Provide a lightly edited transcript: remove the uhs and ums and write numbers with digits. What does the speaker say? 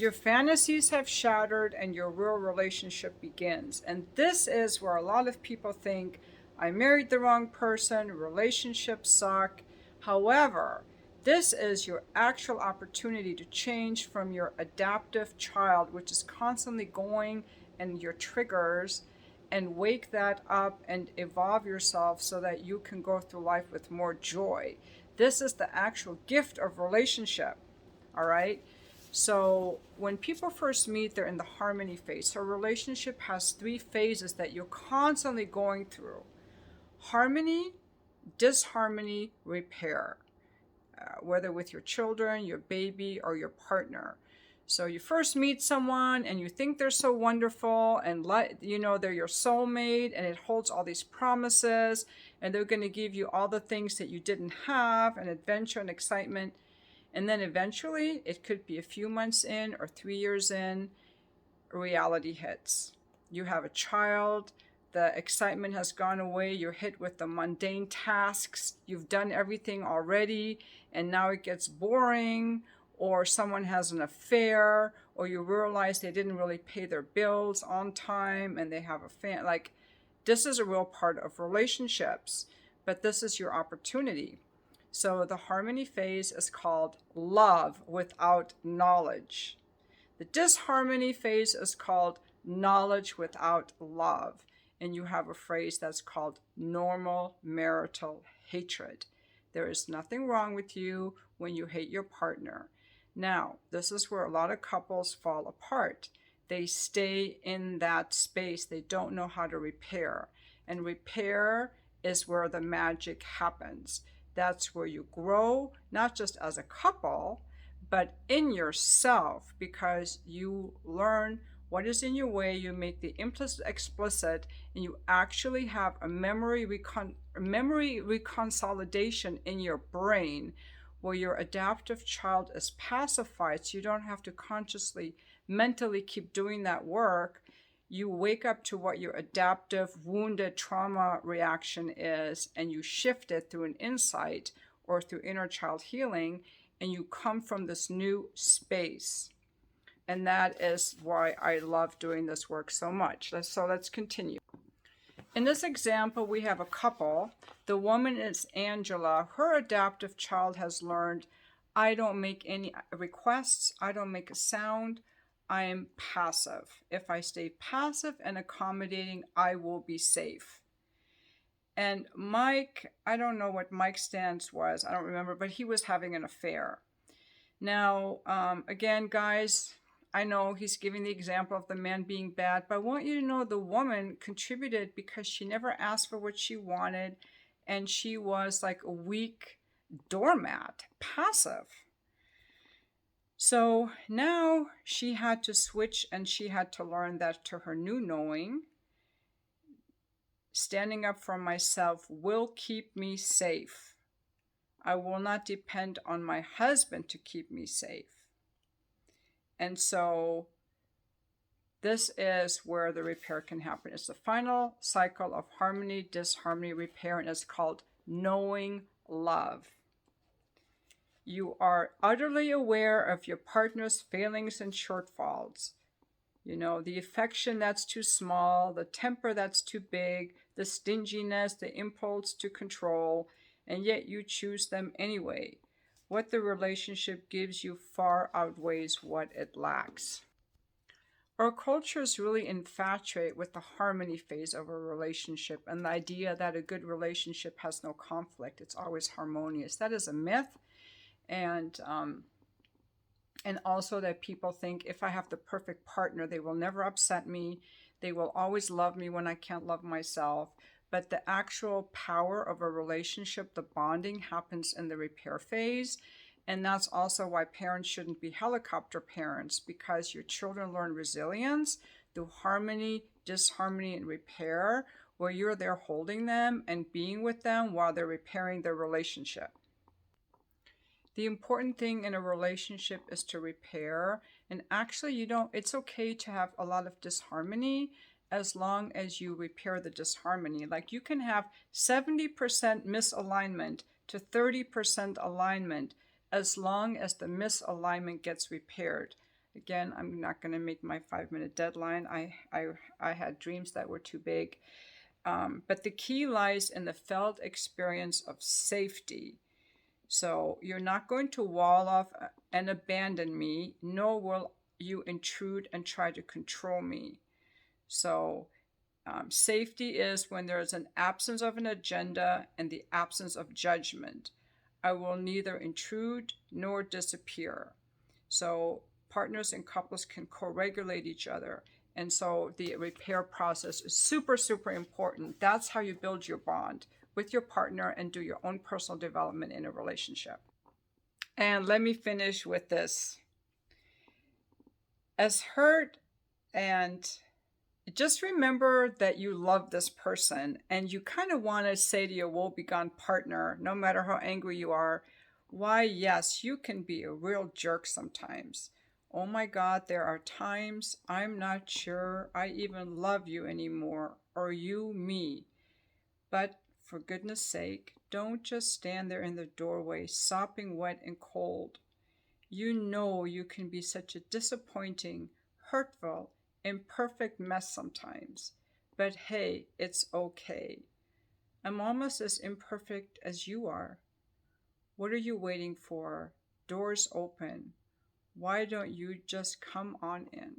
Your fantasies have shattered and your real relationship begins. And this is where a lot of people think, I married the wrong person, relationships suck. However, this is your actual opportunity to change from your adaptive child, which is constantly going and your triggers, and wake that up and evolve yourself so that you can go through life with more joy. This is the actual gift of relationship. All right. So when people first meet, they're in the harmony phase. So a relationship has three phases that you're constantly going through: harmony, disharmony, repair, whether with your children, your baby, or your partner. So you first meet someone and you think they're so wonderful and they're your soulmate and it holds all these promises and they're going to give you all the things that you didn't have, and adventure and excitement. And then eventually, it could be a few months in or 3 years in, reality hits. You have a child, the excitement has gone away, you're hit with the mundane tasks, you've done everything already, and now it gets boring, or someone has an affair, or you realize they didn't really pay their bills on time and they have like, this is a real part of relationships, but this is your opportunity. So the harmony phase is called love without knowledge. The disharmony phase is called knowledge without love. And you have a phrase that's called normal marital hatred. There is nothing wrong with you when you hate your partner. Now, this is where a lot of couples fall apart. They stay in that space. They don't know how to repair. And repair is where the magic happens. That's where you grow, not just as a couple, but in yourself, because you learn what is in your way, you make the implicit explicit, and you actually have a memory reconsolidation in your brain where your adaptive child is pacified, so you don't have to consciously, mentally keep doing that work. You wake up to what your adaptive wounded trauma reaction is, and you shift it through an insight or through inner child healing, and you come from this new space. And that is why I love doing this work so much. So let's continue. In this example, we have a couple. The woman is Angela. Her adaptive child has learned, I don't make any requests, I don't make a sound, I am passive. If I stay passive and accommodating, I will be safe. And Mike, I don't know what Mike's stance was, I don't remember, but he was having an affair. Now, again, guys, I know he's giving the example of the man being bad, but I want you to know the woman contributed because she never asked for what she wanted, and she was like a weak doormat, passive. So now she had to switch, and she had to learn that to her new knowing, standing up for myself will keep me safe. I will not depend on my husband to keep me safe. And so this is where the repair can happen. It's the final cycle of harmony, disharmony, repair, and it's called knowing love. You are utterly aware of your partner's failings and shortfalls. You know, the affection that's too small, the temper that's too big, the stinginess, the impulse to control, and yet you choose them anyway. What the relationship gives you far outweighs what it lacks. Our culture is really infatuated with the harmony phase of a relationship and the idea that a good relationship has no conflict. It's always harmonious. That is a myth. And also that people think if I have the perfect partner, they will never upset me. They will always love me when I can't love myself. But the actual power of a relationship, the bonding, happens in the repair phase. And that's also why parents shouldn't be helicopter parents, because your children learn resilience through harmony, disharmony, and repair, where you're there holding them and being with them while they're repairing their relationship. The important thing in a relationship is to repair. And actually, it's okay to have a lot of disharmony as long as you repair the disharmony. Like you can have 70% misalignment to 30% alignment as long as the misalignment gets repaired. Again, I'm not going to make my 5-minute deadline. I had dreams that were too big. But the key lies in the felt experience of safety. So you're not going to wall off and abandon me, nor will you intrude and try to control me. So safety is when there is an absence of an agenda and the absence of judgment. I will neither intrude nor disappear. So partners and couples can co-regulate each other. And so the repair process is super, super important. That's how you build your bond with your partner and do your own personal development in a relationship. And let me finish with this. As hurt, and just remember that you love this person and you kind of want to say to your woebegone partner, no matter how angry you are, why, yes, you can be a real jerk sometimes. Oh my God, there are times I'm not sure I even love you anymore, or you me. But for goodness sake, don't just stand there in the doorway, sopping wet and cold. You know you can be such a disappointing, hurtful, imperfect mess sometimes. But hey, it's okay. I'm almost as imperfect as you are. What are you waiting for? Doors open. Why don't you just come on in?